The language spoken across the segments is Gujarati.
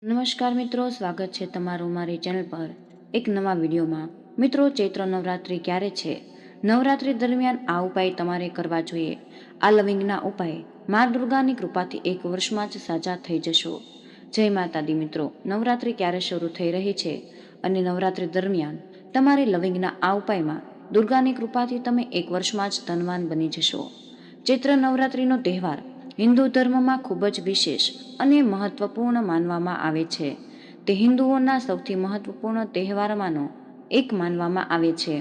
નમસ્કાર મિત્રો, સ્વાગત છે તમારું મારી ચેનલ પર એક નવા વિડીયોમાં। મિત્રો, ચૈત્ર નવરાત્રિ ક્યારે છે? નવરાત્રિ દરમિયાન આ ઉપાય તમારે કરવા જોઈએ। આ લવિંગના ઉપાય મા દુર્ગાની કૃપાથી એક વર્ષમાં જ સાજા થઈ જશો। જય માતાજી મિત્રો, નવરાત્રિ ક્યારે શરૂ થઈ રહી છે અને નવરાત્રિ દરમિયાન તમારે લવિંગના આ ઉપાયમાં દુર્ગાની કૃપાથી તમે એક વર્ષમાં જ ધનવાન બની જશો। ચૈત્ર નવરાત્રિનો તહેવાર હિન્દુ ધર્મમાં ખૂબ જ વિશેષ અને મહત્વપૂર્ણ માનવામાં આવે છે। તે હિન્દુઓના સૌથી મહત્વપૂર્ણ તહેવારમાંનો એક માનવામાં આવે છે।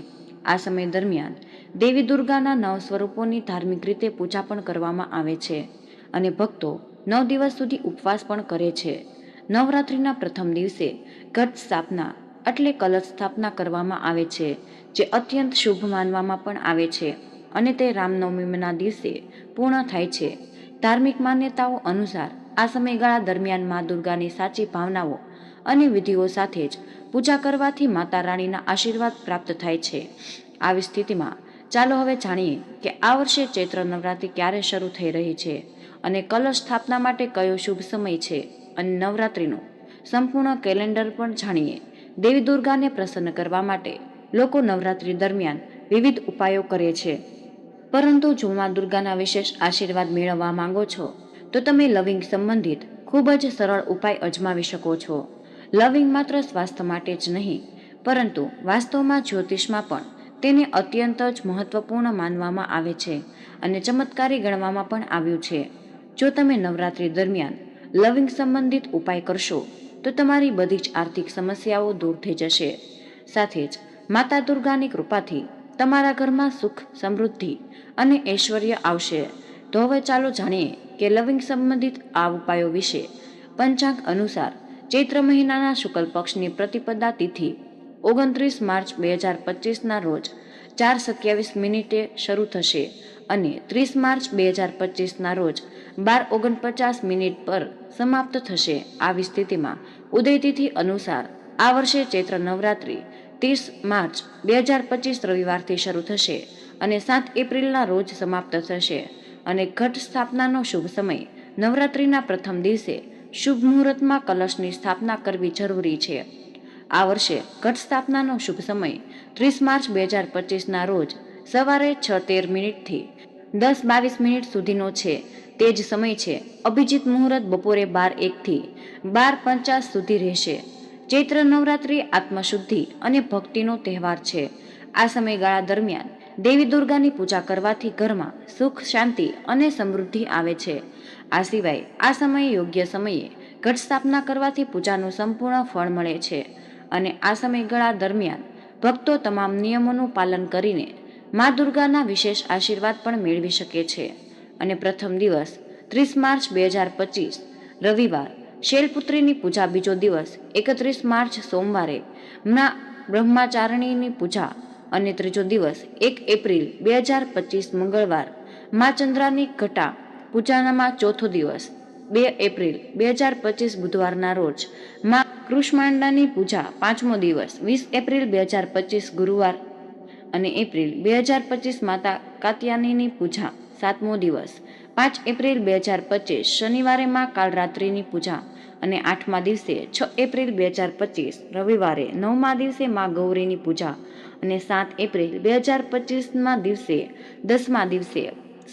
આ સમય દરમિયાન દેવી દુર્ગાના 9 સ્વરૂપોની ધાર્મિક રીતે પૂજા પણ કરવામાં આવે છે અને ભક્તો 9 દિવસ સુધી ઉપવાસ પણ કરે છે। નવરાત્રિના પ્રથમ દિવસે ઘટ સ્થાપના એટલે કલશ સ્થાપના કરવામાં આવે છે, જે અત્યંત શુભ માનવામાં પણ આવે છે અને તે રામનવમીના દિવસે પૂર્ણ થાય છે। ધાર્મિક માન્યતાઓ અનુસાર આ સમયગાળા દરમિયાન મા દુર્ગાની સાચી ભાવનાઓ અને વિધિઓ સાથે જ પૂજા કરવાથી માતા રાણીના આશીર્વાદ પ્રાપ્ત થાય છે। આવી સ્થિતિમાં ચાલો હવે જાણીએ કે આ વર્ષે ચૈત્ર નવરાત્રિ ક્યારે શરૂ થઈ રહી છે અને કલશ સ્થાપના માટે કયો શુભ સમય છે અને નવરાત્રિનું સંપૂર્ણ કેલેન્ડર પણ જાણીએ। દેવી દુર્ગાને પ્રસન્ન કરવા માટે લોકો નવરાત્રિ દરમિયાન વિવિધ ઉપાયો કરે છે, પરંતુ જો મા દુર્ગાના વિશેષ આશીર્વાદ મેળવવા માંગો છો તો તમે લવિંગ સંબંધિત ખૂબ જ સરળ ઉપાય અજમાવી શકો છો। લવિંગ માત્ર સ્વાસ્થ્ય માટે જ નહીં, પરંતુ વાસ્તવમાં જ્યોતિષમાં પણ તેને અત્યંત જ મહત્વપૂર્ણ માનવામાં આવે છે અને ચમત્કારી ગણવામાં પણ આવ્યું છે। જો તમે નવરાત્રિ દરમિયાન લવિંગ સંબંધિત ઉપાય કરશો તો તમારી બધી જ આર્થિક સમસ્યાઓ દૂર થઈ જશે, સાથે જ માતા દુર્ગાની કૃપાથી તમારા ઘરમાં સુખ, સમૃદ્ધિ અને ઐશ્વર્ય આવશે। તો હવે ચાલો જાણીએ કે લવિંગ સંબંધિત આ ઉપાયો વિશે। પંચાંગ અનુસાર ચૈત્ર મહિનાના શુક્લ પક્ષની પ્રતિપદા તિથિ 29 માર્ચ 2025ના રોજ 4:27 શરૂ થશે અને 30 માર્ચ 2025ના રોજ 12:49 પર સમાપ્ત થશે। આવી સ્થિતિમાં ઉદય તિથિ અનુસાર આ વર્ષે ચૈત્ર નવરાત્રિ 30 માર્ચ 2025 રવિવારથી શરૂ થશે અને 7 એપ્રિલના રોજ સમાપ્ત થશે અને ઘટ સ્થાપનાનો શુભ સમય નવરાત્રિના પ્રથમ દિવસે શુભ મુહૂર્તમાં કલશની સ્થાપના કરવી જરૂરી છે। આ વર્ષે ઘટ સ્થાપનાનો શુભ સમય 30 માર્ચ 2025ના રોજ સવારે 6:13 થી 10:22 સુધીનો છે। તે જ સમય છે અભિજીત મુહૂર્ત બપોરે 12:01 થી 12:50 સુધી રહેશે। ચૈત્ર નવરાત્રિ આત્મશુદ્ધિ અને ભક્તિનો તહેવાર છે। આ સમયગાળા દરમિયાન દેવી દુર્ગાની પૂજા કરવાથી ઘરમાં સુખ, શાંતિ અને સમૃદ્ધિ આવે છે। આ સિવાય આ સમયે યોગ્ય સમયે ઘટ સ્થાપના કરવાથી પૂજાનું સંપૂર્ણ ફળ મળે છે અને આ સમયગાળા દરમિયાન ભક્તો તમામ નિયમોનું પાલન કરીને મા દુર્ગાના વિશેષ આશીર્વાદ પણ મેળવી શકે છે। અને પ્રથમ દિવસ 30 માર્ચ 2025 રવિવાર શૈલપુત્રીની પૂજા, બીજો દિવસ 31 માર્ચ સોમવારે બ્રહ્મચારિણીની પૂજા અને ત્રીજો દિવસ 1 એપ્રિલ 2025 મંગળવાર મા ચંદ્રાની ઘટા પૂજામાં, ચોથો દિવસ 2 એપ્રિલ 2025 બુધવારના રોજ મા કુષ્માંડાની પૂજા, પાંચમો દિવસ 20 એપ્રિલ 2025 ગુરુવાર અને એપ્રિલ 2025 માતા કાત્યાયનીની પૂજા, સાતમો દિવસ 5 એપ્રિલ 2025 શનિવારે મા કાળરાત્રિની પૂજા અને આઠમા દિવસે 6 એપ્રિલ 2025 રવિવારે નવમા દિવસે મા ગૌરીની પૂજા અને 7 એપ્રિલ 2025ના દિવસે દસમા દિવસે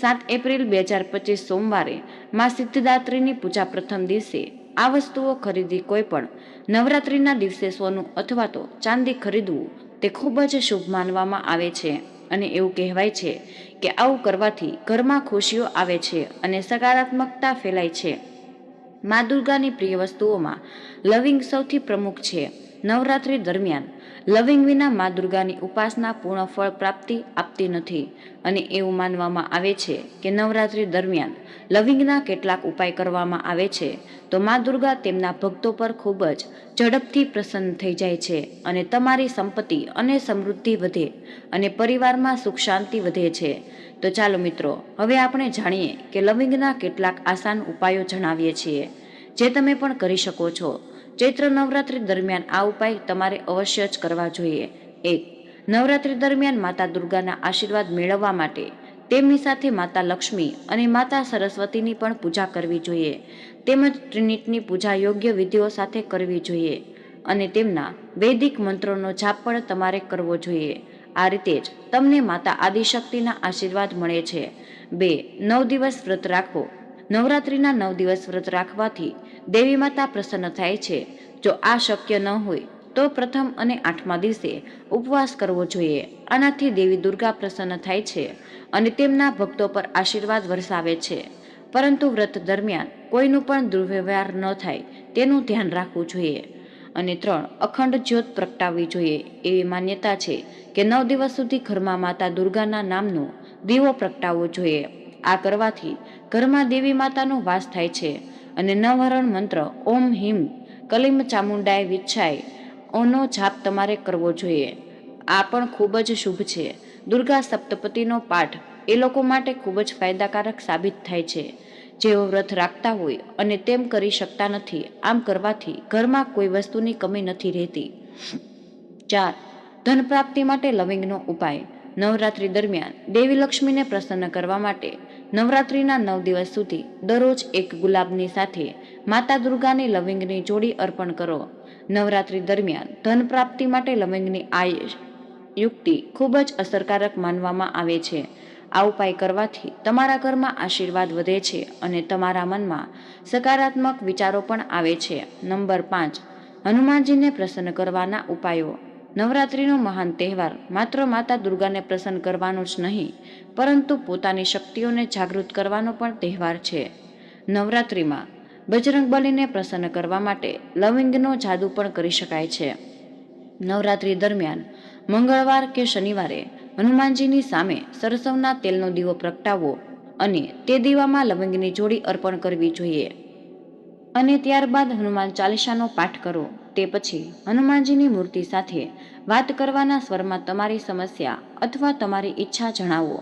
7 એપ્રિલ 2025 સોમવારે મા સિદ્ધિદાત્રીની પૂજા પ્રથમ દિવસે। આ વસ્તુઓ ખરીદી કોઈ પણ નવરાત્રિના દિવસે સોનું અથવા તો ચાંદી ખરીદવું તે ખૂબ જ શુભ માનવામાં આવે છે અને એવું કહેવાય છે કે આવું કરવાથી ઘરમાં ખુશીઓ આવે છે અને સકારાત્મકતા ફેલાય છે। મા દુર્ગાની પ્રિય વસ્તુઓમાં લવિંગ સૌથી પ્રમુખ છે। નવરાત્રિ દરમિયાન લવિંગ વિના મા દુર્ગાની ઉપાસના પૂર્ણ ફળ પ્રાપ્તિ આપતી નથી અને એવું માનવામાં આવે છે કે નવરાત્રિ દરમિયાન લવિંગના કેટલાક ઉપાય કરવામાં આવે છે તો મા દુર્ગા તેમના ભક્તો પર ખૂબ જ ઝડપથી પ્રસન્ન થઈ જાય છે અને તમારી સંપત્તિ અને સમૃદ્ધિ વધે અને પરિવારમાં સુખ શાંતિ વધે છે। તો ચાલો મિત્રો, હવે આપણે જાણીએ કે લવિંગના કેટલાક આસાન ઉપાયો જણાવીએ છીએ જે તમે પણ કરી શકો છો। ચૈત્ર નવરાત્રિ દરમિયાન આ ઉપાય તમારે અવશ્ય જ કરવા જોઈએ। 1. નવરાત્રિ દરમિયાન માતા દુર્ગાના આશીર્વાદ મેળવવા માટે તેમની સાથે માતા લક્ષ્મી અને માતા સરસ્વતીની પણ પૂજા કરવી જોઈએ, તેમજ ટ્રિનિટીની પૂજા યોગ્ય વિધિઓ સાથે કરવી જોઈએ અને તેમના વૈદિક મંત્રોનો જાપ પણ તમારે કરવો જોઈએ. આ રીતે જ તમને માતા આદિશક્તિના આશીર્વાદ મળે છે. 2. 9 દિવસ વ્રત રાખો. નવરાત્રિના 9 દિવસ વ્રત રાખવાથી દેવી માતા પ્રસન્ન થાય છે. જો આ શક્ય ન હોય તો પ્રથમ અને 8મા દિવસે ઉપવાસ કરવો જોઈએ. આનાથી દેવી દુર્ગા પ્રસન્ન થાય છે અને તેમના ભક્તો પર આશીર્વાદ વરસાવે છે. પરંતુ વ્રત દરમિયાન કોઈનું પણ દુર્વ્યવહાર ન થાય તેનું ધ્યાન રાખવું જોઈએ. અને 3. અખંડ જ્યોત પ્રગટાવવી જોઈએ. એવી માન્યતા છે કે 9 દિવસ સુધી ઘરમાં માતા દુર્ગાના નામનો દીવો પ્રગટાવવો જોઈએ. આ કરવાથી ઘરમાં દેવી માતાનો વાસ થાય છે અને નવહરણ મંત્ર ઓમ હિમ કલીમ ચામુંડાય વિચ્છાય ઓનો જાપ તમારે કરવો જોઈએ. આ પણ ખૂબ જ શુભ છે. દુર્ગા સપ્તપદીનો પાઠ એ લોકો માટે ખૂબ જ ફાયદાકારક સાબિત થાય છે જેઓ વ્રત રાખતા હોય અને તેમ કરી શકતા નથી. આમ કરવાથી ઘરમાં કોઈ વસ્તુની કમી નથી રહેતી. 4. ધન પ્રાપ્તિ માટે લવિંગનો ઉપાય. નવરાત્રિ દરમિયાન દેવી લક્ષ્મીને પ્રસન્ન કરવા માટે નવરાત્રિના 9 દિવસ સુધી દરરોજ એક ગુલાબની સાથે માતા દુર્ગાની લવિંગની જોડી અર્પણ કરો. નવરાત્રિ દરમિયાન ધન પ્રાપ્તિ માટે લવિંગની આ યુક્તિ ખૂબ જ અસરકારક માનવામાં આવે છે. આ ઉપાય કરવાથી તમારા ઘરમાં આશીર્વાદ વધે છે અને તમારા મનમાં સકારાત્મક વિચારો પણ આવે છે. નંબર 5. હનુમાનજીને પ્રસન્ન કરવાના ઉપાયો. નવરાત્રિનો મહાન તહેવાર માત્ર માતા દુર્ગાને પ્રસન્ન કરવાનો જ નહીં, પરંતુ પોતાની શક્તિઓને જાગૃત કરવાનો પણ તહેવાર છે. નવરાત્રિમાં બજરંગબલીને પ્રસન્ન કરવા માટે લવિંગનો જાદુ પણ કરી શકાય છે. નવરાત્રિ દરમિયાન મંગળવાર કે શનિવારે હનુમાનજીની સામે સરસવના તેલનો દીવો પ્રગટાવવો અને તે દીવામાં લવિંગની જોડી અર્પણ કરવી જોઈએ અને ત્યારબાદ હનુમાન ચાલીસાનો પાઠ કરો. તે પછી હનુમાનજીની મૂર્તિ સાથે વાત કરવાના સ્વરમાં તમારી સમસ્યા અથવા તમારી ઈચ્છા જણાવો.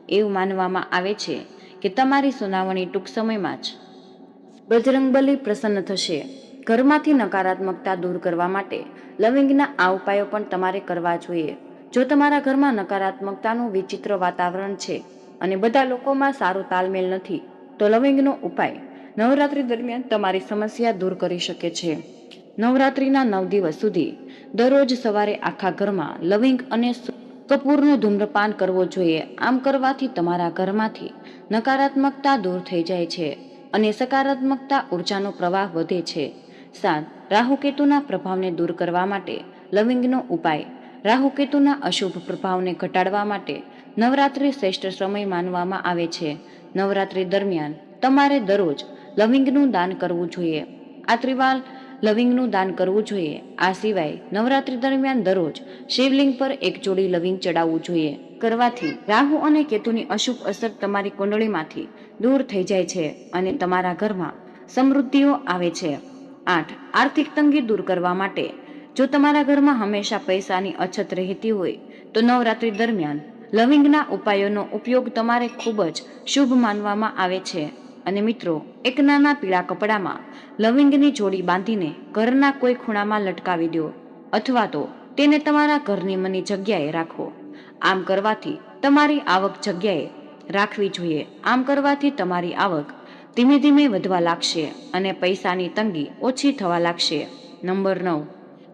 એવું માનવામાં આવે છે કે તમારી સુનાવણી ટૂંક સમયમાં જ બજરંગબલી પ્રસન્ન થશે. ઘરમાંથી નકારાત્મકતા દૂર કરવા માટે લવિંગના આ ઉપાયો પણ તમારે કરવા જોઈએ. જો તમારા ઘરમાં નકારાત્મકતાનું વિચિત્ર વાતાવરણ છે અને બધા લોકોમાં સારો તાલમેલ નથી, તો લવિંગનો ઉપાય નવરાત્રિ દરમિયાન તમારી સમસ્યા દૂર કરી શકે છે. નવરાત્રિના 9 દિવસ સુધી દરરોજ સવારે આખા ઘરમાં લવિંગ અને કપૂરનું ધૂમ્રપાન કરવો જોઈએ. આમ કરવાથી તમારા ઘરમાંથી નકારાત્મકતા દૂર થઈ જાય છે અને સકારાત્મકતા ઉર્જાનો પ્રવાહ વધે છે. 7. રાહુકેતુના પ્રભાવને દૂર કરવા માટે લવિંગનો ઉપાય. રાહુકેતુના અશુભ પ્રભાવને ઘટાડવા માટે નવરાત્રિ શ્રેષ્ઠ સમય માનવામાં આવે છે. નવરાત્રિ દરમિયાન તમારે દરરોજ લવિંગનું દાન કરવું જોઈએ. આ ત્રિવાલ લવિંગનું દાન કરવું જોઈએ. આ સિવાય નવરાત્રિ દરમિયાન દરરોજ શિવલિંગ પર એક જોડી લવિંગ ચડાવવું જોઈએ. કરવાથી રાહુ અને કેતુની અશુભ અસર તમારી કુંડળીમાંથી દૂર થઈ જાય છે અને તમારા ઘરમાં સમૃદ્ધિઓ આવે છે. 8. આર્થિક તંગી દૂર કરવા માટે. જો તમારા ઘરમાં હંમેશા પૈસાની અછત રહેતી હોય તો નવરાત્રિ દરમિયાન લવિંગના ઉપાયોનો ઉપયોગ તમારે ખૂબ જ શુભ માનવામાં આવે છે. અને મિત્રો, એક નાના પીળા કપડામાં લવિંગની જોડી બાંધીને ઘરના કોઈ ખૂણામાં લટકાવી દો અથવા તો તેને તમારા ઘરની મની જગ્યાએ રાખો. આમ કરવાથી તમારી આવક જગ્યાએ રાખવી જોઈએ. આમ કરવાથી તમારી આવક ધીમે ધીમે વધવા લાગશે અને પૈસાની તંગી ઓછી થવા લાગશે. નંબર 9.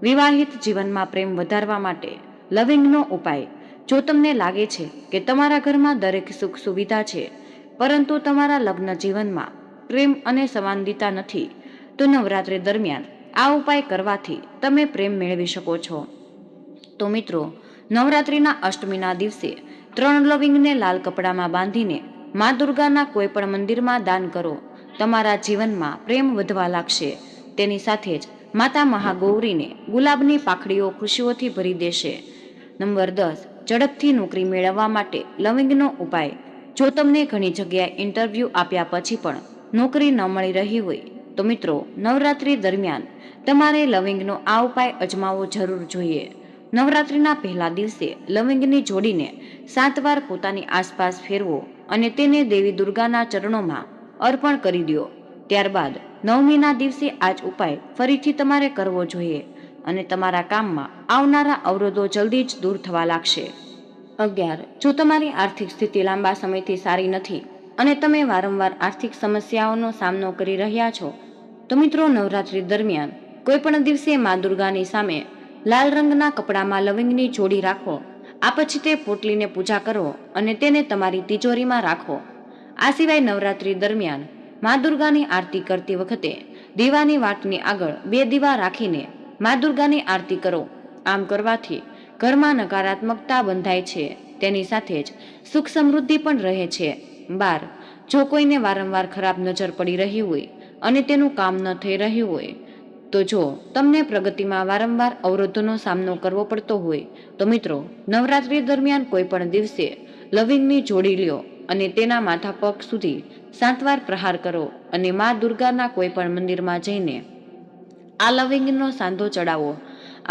વિવાહિત જીવનમાં પ્રેમ વધારવા માટે લવિંગનો ઉપાય. જો તમને લાગે છે કે તમારા ઘરમાં દરેક સુખ સુવિધા છે પરંતુ તમારા લગ્ન જીવનમાં પ્રેમ અને સંવાદિતા નથી, તો નવરાત્રિ દરમિયાન આ ઉપાય કરવાથી તમે પ્રેમ મેળવી શકો છો. તો મિત્રો, નવરાત્રિના અષ્ટમીના દિવસે 3 લવિંગને લાલ કપડામાં બાંધીને મા દુર્ગાના કોઈ પણ મંદિરમાં દાન કરો. તમારા જીવનમાં પ્રેમ વધવા લાગશે. તેની સાથે જ માતા મહાગૌરીને ગુલાબની પાંખડીઓ ખુશીઓથી ભરી દેશે. નંબર 10. ઝડપથી નોકરી મેળવવા માટે લવિંગનો ઉપાય. જો તમને ઘણી જગ્યાએ ઇન્ટરવ્યૂ આપ્યા પછી પણ નોકરી ન મળી રહી હોય તો મિત્રો, નવરાત્રિ દરમિયાન તમારે લવિંગનો આ ઉપાય અજમાવવો જરૂર જોઈએ. નવરાત્રિના પહેલા દિવસે લવિંગની જોડીને 7 વાર પોતાની આસપાસ ફેરવો અને તેને દેવી દુર્ગાના ચરણોમાં અર્પણ કરી દો. ત્યારબાદ 9મીના દિવસે આ જ ઉપાય ફરીથી તમારે કરવો જોઈએ અને તમારા કામમાં આવનારા અવરોધો જલ્દી જ દૂર થવા લાગશે. 11. જો તમારી આર્થિક સ્થિતિ લાંબા સમયથી સારી નથી અને તમે વારંવાર આર્થિક સમસ્યાઓનો સામનો કરી રહ્યા છો, તો મિત્રો નવરાત્રી દરમિયાન કોઈ પણ દિવસે મા દુર્ગાની સામે લાલ રંગના કપડામાં લવિંગની જોડી રાખો. આ પછી તે પોટલીને પૂજા કરો અને તેને તમારી તિજોરીમાં રાખો. આ સિવાય નવરાત્રી દરમિયાન મા દુર્ગાની આરતી કરતી વખતે દીવાની વાટની આગળ 2 દીવા રાખીને મા દુર્ગાની આરતી કરો. આમ કરવાથી ઘરમાં નકારાત્મકતા બંધાય છે, તેની સાથે જ સુખ સમૃદ્ધિ પણ રહે છે. 12. જો કોઈને વારંવાર ખરાબ નજર પડી રહી હોય અને તેનું કામ ન થઈ રહ્યું હોય, તો જો તમને પ્રગતિમાં વારંવાર અવરોધોનો સામનો કરવો પડતો હોય, તો મિત્રો નવરાત્રી દરમિયાન કોઈ પણ દિવસે લવિંગની જોડી લ્યો અને તેના માથા પગ સુધી 7 વાર પ્રહાર કરો અને મા દુર્ગાના કોઈ પણ મંદિરમાં જઈને આ લવિંગનો સાંધો ચડાવો.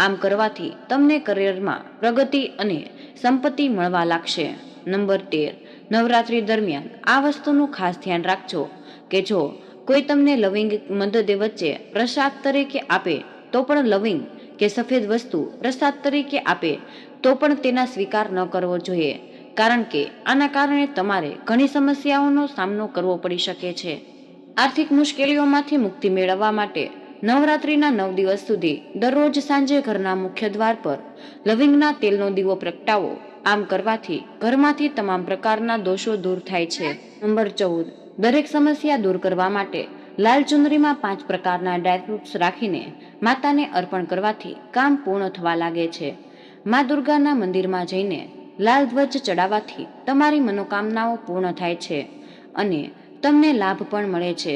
આમ કરવાથી તમને કરિયરમાં પ્રગતિ અને સંપત્તિ મળવા લાગશે. નંબર 13. નવરાત્રી દરમિયાન આ વસ્તુનું ખાસ ધ્યાન રાખજો કે જો કોઈ તમને લવિંગ મદદ વચ્ચે પ્રસાદ તરીકે આપે તો પણ લવિંગ કે સફેદ વસ્તુ પ્રસાદ તરીકે આપે તો પણ તેના સ્વીકાર ન કરવો જોઈએ, કારણ કે આના કારણે તમારે ઘણી સમસ્યાઓનો સામનો કરવો પડી શકે છે. આર્થિક મુશ્કેલીઓમાંથી મુક્તિ મેળવવા માટે નવરાત્રીના 9 દિવસ સુધી દરરોજ સાંજે ઘરના મુખ્ય દ્વાર પર લવિંગના તેલનો દીવો પ્રગટાવો. આમ કરવાથી ઘરમાંથી તમામ પ્રકારના દોષો દૂર થાય છે. નંબર 14. દરેક સમસ્યા દૂર કરવા માટે લાલ ચુંદડીમાં 5 પ્રકારના ડ્રાયફ્રૂટ્સ રાખીને માતાને અર્પણ કરવાથી કામ પૂર્ણ થવા લાગે છે. મા દુર્ગાના મંદિરમાં જઈને લાલ ધ્વજ ચડાવવાથી તમારી મનોકામનાઓ પૂર્ણ થાય છે અને તમને લાભ પણ મળે છે.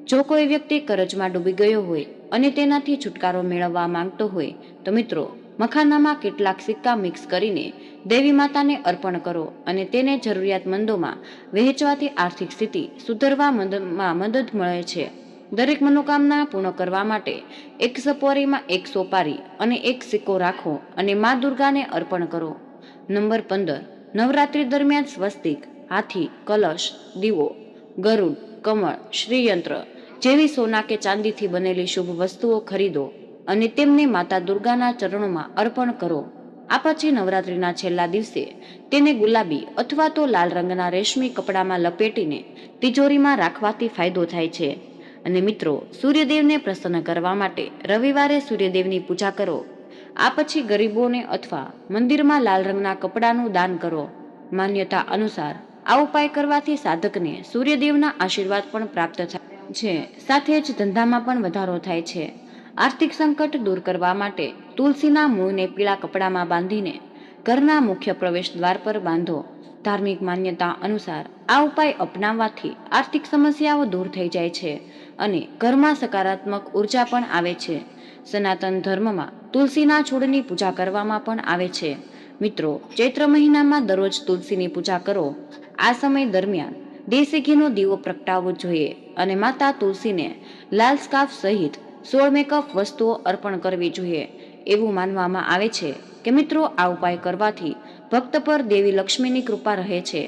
જો કોઈ વ્યક્તિ કરજમાં ડૂબી ગયો હોય અને તેનાથી છુટકારો મેળવવા માંગતો હોય, તો મિત્રો મખાનામાં કેટલાક સિક્કા મિક્સ કરીને દેવી માતાને અર્પણ કરો અને તેને જરૂરિયાતમંદોમાં વહેંચવાથી આર્થિક સ્થિતિ સુધરવામાં મદદ મળે છે. દરેક મનોકામના પૂર્ણ કરવા માટે એક સપોરીમાં 1 સોપારી અને 1 સિક્કો રાખો અને મા દુર્ગાને અર્પણ કરો. નંબર 15. નવરાત્રી દરમિયાન સ્વસ્તિક, હાથી, કલશ, દીવો, ગરુડ, કમળ, શ્રીયંત્ર જેવી સોના કે ચાંદીથી બનેલી શુભ વસ્તુઓ ખરીદો અને તેમને માતા દુર્ગાના ચરણોમાં અર્પણ કરો. આ પછી નવરાત્રીના છેલ્લા દિવસે તેને ગુલાબી અથવા તો લાલ રંગના રેશમી કપડામાં લપેટીને તિજોરીમાં રાખવાથી ફાયદો થાય છે. અને મિત્રો સૂર્યદેવને પ્રસન્ન કરવા માટે રવિવારે સૂર્યદેવની પૂજા કરો. આ પછી ગરીબોને અથવા મંદિરમાં લાલ રંગના કપડાનું દાન કરો. માન્યતા અનુસાર આ ઉપાય કરવાથી સાધકને સૂર્યદેવના આશીર્વાદ પણ પ્રાપ્ત થાય છે, સાથે જ ધંધામાં પણ વધારો થાય છે. આર્થિક સંકટ દૂર કરવા માટે તુલસીના મૂળને પીળા કપડામાં બાંધીને ઘરના મુખ્ય પ્રવેશ દ્વાર પર બાંધો. ધાર્મિક માન્યતા અનુસાર આ ઉપાય અપનાવવાથી આર્થિક સમસ્યાઓ દૂર થઈ જાય છે અને ઘરમાં સકારાત્મક ઉર્જા પણ આવે છે. સનાતન ધર્મમાં તુલસીના છોડની પૂજા કરવામાં પણ આવે છે. મિત્રો ચૈત્ર મહિનામાં દરરોજ તુલસીની પૂજા કરો. આ સમય દરમિયાન દેશી ઘીનો દીવો પ્રગટાવવો જોઈએ અને માતા તુલસીને લાલ સ્કાર્ફ સહિત 16 મેકઅપ વસ્તુઓ અર્પણ કરવી જોઈએ. એવું માનવામાં આવે છે કે મિત્રો આ ઉપાય કરવાથી ભક્ત પર દેવી લક્ષ્મીની કૃપા રહે છે